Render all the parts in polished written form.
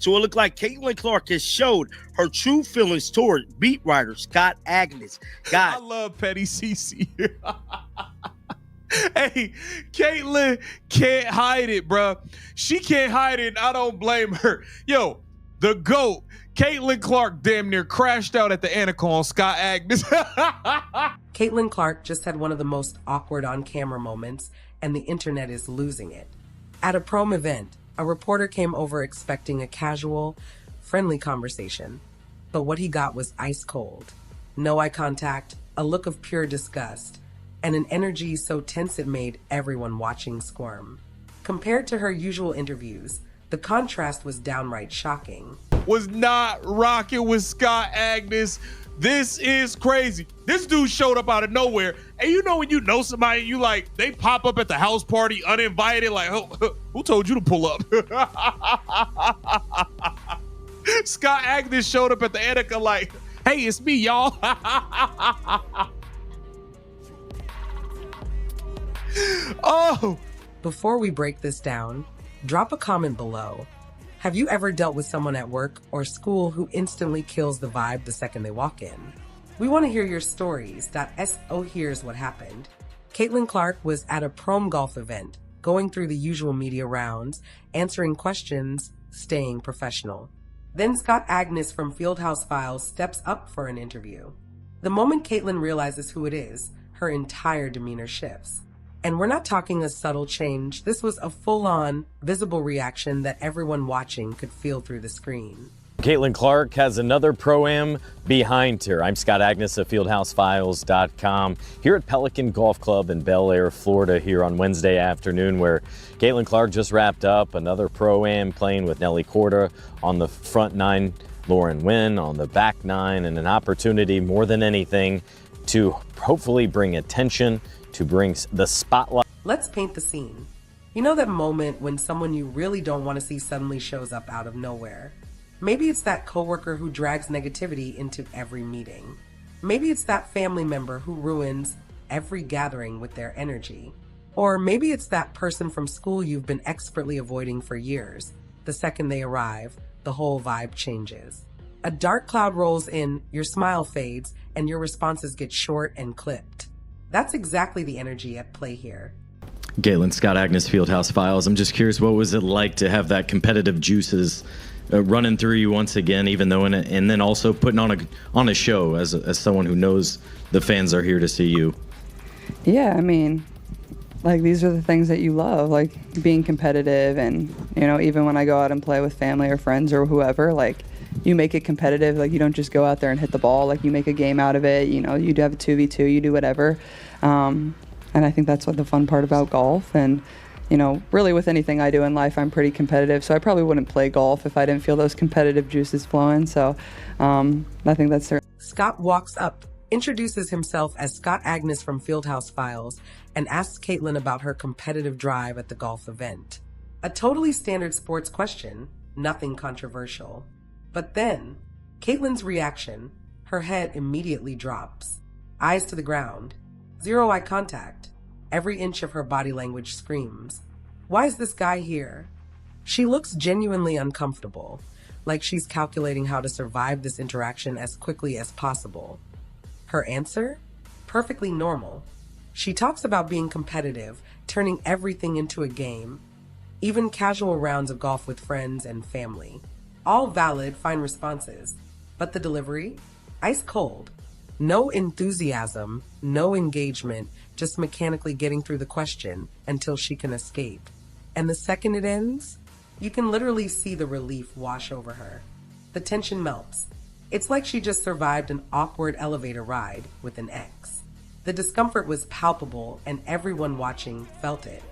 So it looked like Caitlin Clark has showed her true feelings toward beat writer Scott Agnes. I love Petty CC. Hey, Caitlin can't hide it, bro. She can't hide it, and I don't blame her. Yo, the GOAT, Caitlin Clark, damn near crashed out at the ANNIKA on Scott Agnes. Caitlin Clark just had one of the most awkward on-camera moments, and the internet is losing it. At a Pro-Am event, a reporter came over expecting a casual, friendly conversation. But what he got was ice cold. No eye contact, a look of pure disgust, and an energy so tense it made everyone watching squirm. Compared to her usual interviews, the contrast was downright shocking. Was not rocking with Scott Agnes. This is crazy. This dude showed up out of nowhere. And you know when you know somebody, you like, they pop up at the house party uninvited, like, who told you to pull up? Scott Agnes showed up at the ANNIKA like, hey, it's me, y'all. Oh. Before we break this down, drop a comment below. Have you ever dealt with someone at work or school who instantly kills the vibe the second they walk in? We want to hear your stories. So here's what happened. Caitlin Clark was at a Pro-Am golf event, going through the usual media rounds, answering questions, staying professional. Then Scott Agnes from Fieldhouse Files steps up for an interview. The moment Caitlin realizes who it is, her entire demeanor shifts. And we're not talking a subtle change. This was a full-on, visible reaction that everyone watching could feel through the screen. Caitlin Clark has another Pro-Am behind her. I'm Scott Agnes of FieldhouseFiles.com here at Pelican Golf Club in Bel Air, Florida here on Wednesday afternoon, where Caitlin Clark just wrapped up another Pro-Am playing with Nelly Korda on the front nine, Lauren Wynn on the back nine, and an opportunity more than anything to hopefully bring attention, to bring the spotlight. Let's paint the scene. You know that moment when someone you really don't want to see suddenly shows up out of nowhere? Maybe it's that coworker who drags negativity into every meeting. Maybe it's that family member who ruins every gathering with their energy. Or maybe it's that person from school you've been expertly avoiding for years. The second they arrive, the whole vibe changes. A dark cloud rolls in, your smile fades, and your responses get short and clipped. That's exactly the energy at play here. Caitlin, Scott Agnes, Fieldhouse Files. I'm just curious, what was it like to have that competitive juices running through you once again, even though and then also putting on a show as someone who knows the fans are here to see you? Yeah, I mean, like, these are the things that you love, like being competitive, and you know, even when I go out and play with family or friends or whoever, like, you make it competitive. Like, you don't just go out there and hit the ball. Like, you make a game out of it. You know, you do have a 2v2, you do whatever. And I think that's what the fun part about golf. And, you know, really with anything I do in life, I'm pretty competitive. So I probably wouldn't play golf if I didn't feel those competitive juices flowing. So I think that's certain. Scott walks up, introduces himself as Scott Agnes from Fieldhouse Files, and asks Caitlin about her competitive drive at the golf event. A totally standard sports question, nothing controversial. But then, Caitlin's reaction, her head immediately drops. Eyes to the ground. Zero eye contact. Every inch of her body language screams, "Why is this guy here?" She looks genuinely uncomfortable, like she's calculating how to survive this interaction as quickly as possible. Her answer? Perfectly normal. She talks about being competitive, turning everything into a game, even casual rounds of golf with friends and family. All valid, fine responses. But the delivery? Ice cold. No enthusiasm, no engagement, just mechanically getting through the question until she can escape. And the second it ends, you can literally see the relief wash over her. The tension melts. It's like she just survived an awkward elevator ride with an ex. The discomfort was palpable, and everyone watching felt it.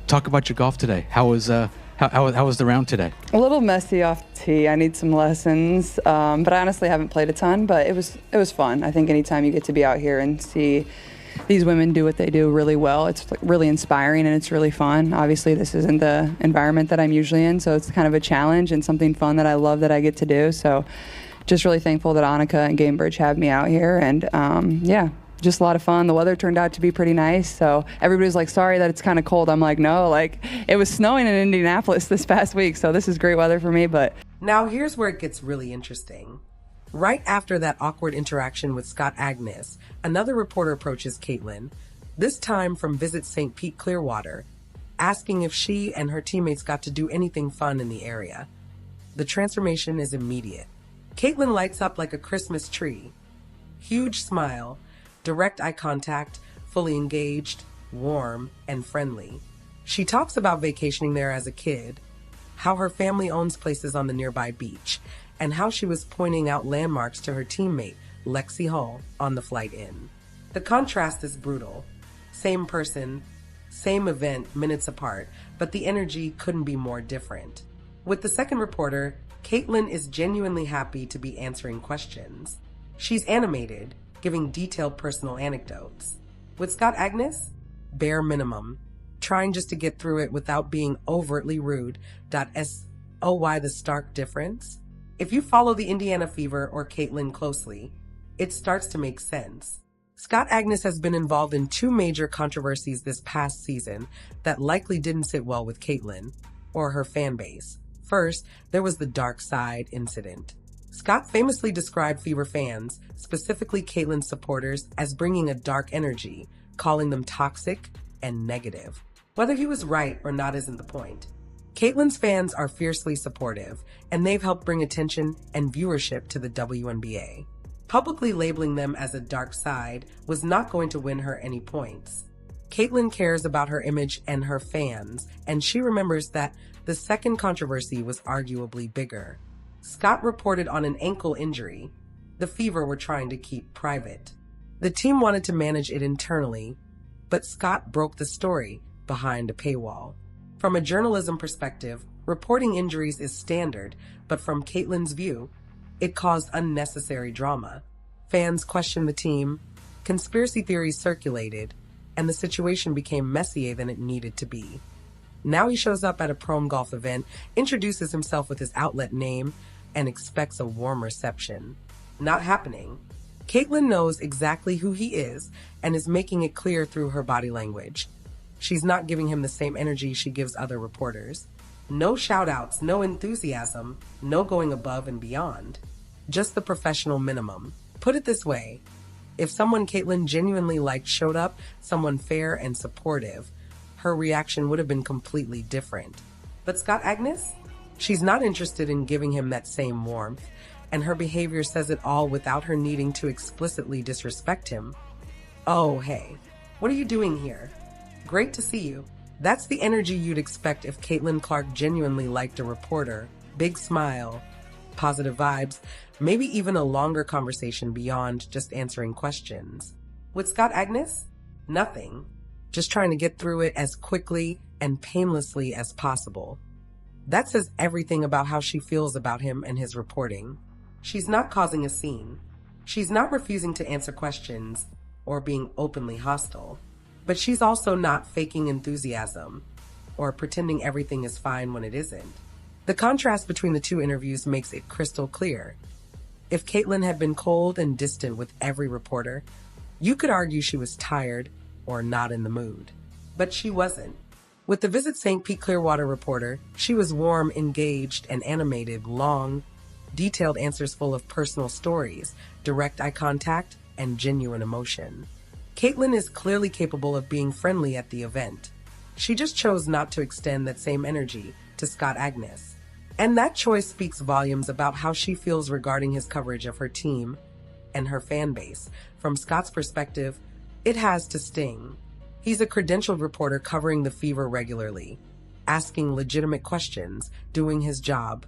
Talk about your golf today. How was the round today? A little messy off the tee. I need some lessons, but I honestly haven't played a ton. But it was fun. I think anytime you get to be out here and see these women do what they do really well, it's really inspiring and it's really fun. Obviously, this isn't the environment that I'm usually in, so it's kind of a challenge and something fun that I love that I get to do. So, just really thankful that ANNIKA and Gamebridge have me out here, and yeah. Just a lot of fun. The weather turned out to be pretty nice. So everybody's like, sorry that it's kind of cold. I'm like, no, like, it was snowing in Indianapolis this past week. So this is great weather for me. But Now here's where it gets really interesting. Right after that awkward interaction with Scott Agnes, another reporter approaches Caitlin, this time from Visit St. Pete Clearwater, asking if she and her teammates got to do anything fun in the area. The transformation is immediate. Caitlin lights up like a Christmas tree. Huge smile, direct eye contact, fully engaged, warm, and friendly. She talks about vacationing there as a kid, how her family owns places on the nearby beach, and how she was pointing out landmarks to her teammate, Lexi Hull, on the flight in. The contrast is brutal. Same person, same event, minutes apart, but the energy couldn't be more different. With the second reporter, Caitlin is genuinely happy to be answering questions. She's animated, giving detailed personal anecdotes. With Scott Agnes, bare minimum, trying just to get through it without being overtly rude. Why the stark difference? If you follow the Indiana Fever or Caitlin closely, it starts to make sense. Scott Agnes has been involved in two major controversies this past season that likely didn't sit well with Caitlin or her fan base. First, there was the Dark Side incident. Scott famously described Fever fans, specifically Caitlin's supporters, as bringing a dark energy, calling them toxic and negative. Whether he was right or not isn't the point. Caitlin's fans are fiercely supportive, and they've helped bring attention and viewership to the WNBA. Publicly labeling them as a dark side was not going to win her any points. Caitlin cares about her image and her fans, and she remembers that the second controversy was arguably bigger. Scott reported on an ankle injury the Fever were trying to keep private. The team wanted to manage it internally, but Scott broke the story behind a paywall. From a journalism perspective, reporting injuries is standard, but from Caitlin's view, it caused unnecessary drama. Fans questioned the team, conspiracy theories circulated, and the situation became messier than it needed to be. Now he shows up at a Pro-Am golf event, introduces himself with his outlet name, and expects a warm reception. Not happening. Caitlin knows exactly who he is and is making it clear through her body language. She's not giving him the same energy she gives other reporters. No shout-outs, no enthusiasm, no going above and beyond. Just the professional minimum. Put it this way, if someone Caitlin genuinely liked showed up, someone fair and supportive, her reaction would have been completely different. But Scott Agnes? She's not interested in giving him that same warmth, and her behavior says it all without her needing to explicitly disrespect him. Oh, hey, what are you doing here? Great to see you. That's the energy you'd expect if Caitlin Clark genuinely liked a reporter. Big smile, positive vibes, maybe even a longer conversation beyond just answering questions. With Scott Agnes? Nothing. Just trying to get through it as quickly and painlessly as possible. That says everything about how she feels about him and his reporting. She's not causing a scene. She's not refusing to answer questions or being openly hostile. But she's also not faking enthusiasm or pretending everything is fine when it isn't. The contrast between the two interviews makes it crystal clear. If Caitlin had been cold and distant with every reporter, you could argue she was tired or not in the mood. But she wasn't. With the Visit St. Pete Clearwater reporter, she was warm, engaged, and animated, long, detailed answers full of personal stories, direct eye contact, and genuine emotion. Caitlin is clearly capable of being friendly at the event. She just chose not to extend that same energy to Scott Agnes. And that choice speaks volumes about how she feels regarding his coverage of her team and her fan base. From Scott's perspective, it has to sting. He's a credentialed reporter covering the Fever regularly, asking legitimate questions, doing his job.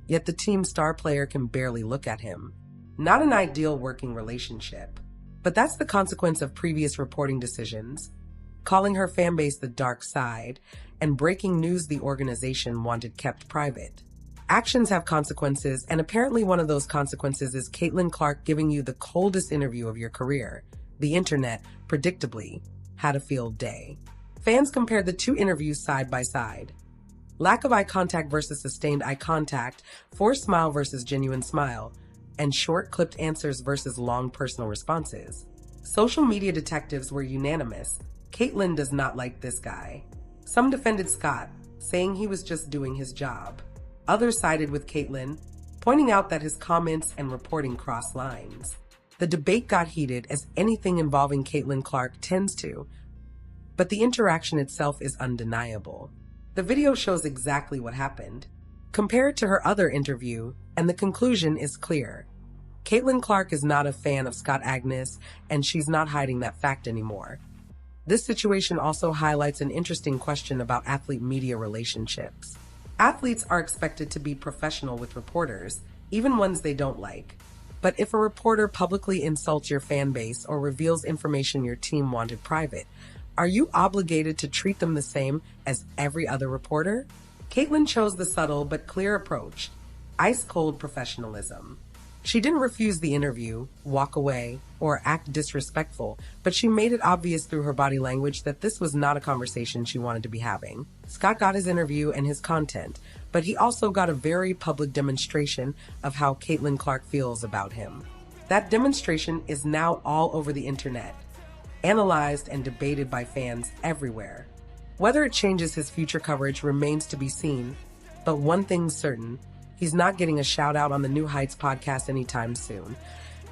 Yet the team's star player can barely look at him. Not an ideal working relationship. But that's the consequence of previous reporting decisions, calling her fanbase the dark side, and breaking news the organization wanted kept private. Actions have consequences, and apparently one of those consequences is Caitlin Clark giving you the coldest interview of your career. The internet, predictably, had a field day. Fans compared the two interviews side by side. Lack of eye contact versus sustained eye contact, forced smile versus genuine smile, and short clipped answers versus long personal responses. Social media detectives were unanimous. Caitlin does not like this guy. Some defended Scott, saying he was just doing his job. Others sided with Caitlyn, pointing out that his comments and reporting cross lines. The debate got heated, as anything involving Caitlyn Clark tends to, but the interaction itself is undeniable. The video shows exactly what happened. Compare it to her other interview, and the conclusion is clear. Caitlyn Clark is not a fan of Scott Agnes, and she's not hiding that fact anymore. This situation also highlights an interesting question about athlete-media relationships. Athletes are expected to be professional with reporters, even ones they don't like. But if a reporter publicly insults your fan base or reveals information your team wanted private, are you obligated to treat them the same as every other reporter? Caitlyn chose the subtle but clear approach, ice-cold professionalism. She didn't refuse the interview, walk away, or act disrespectful, but she made it obvious through her body language that this was not a conversation she wanted to be having. Scott got his interview and his content, but he also got a very public demonstration of how Caitlyn Clark feels about him. That demonstration is now all over the internet, analyzed and debated by fans everywhere. Whether it changes his future coverage remains to be seen, but one thing's certain: he's not getting a shout out on the New Heights podcast anytime soon.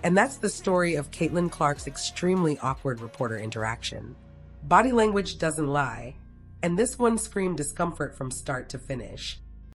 And that's the story of Caitlyn Clark's extremely awkward reporter interaction. Body language doesn't lie, and this one screamed discomfort from start to finish.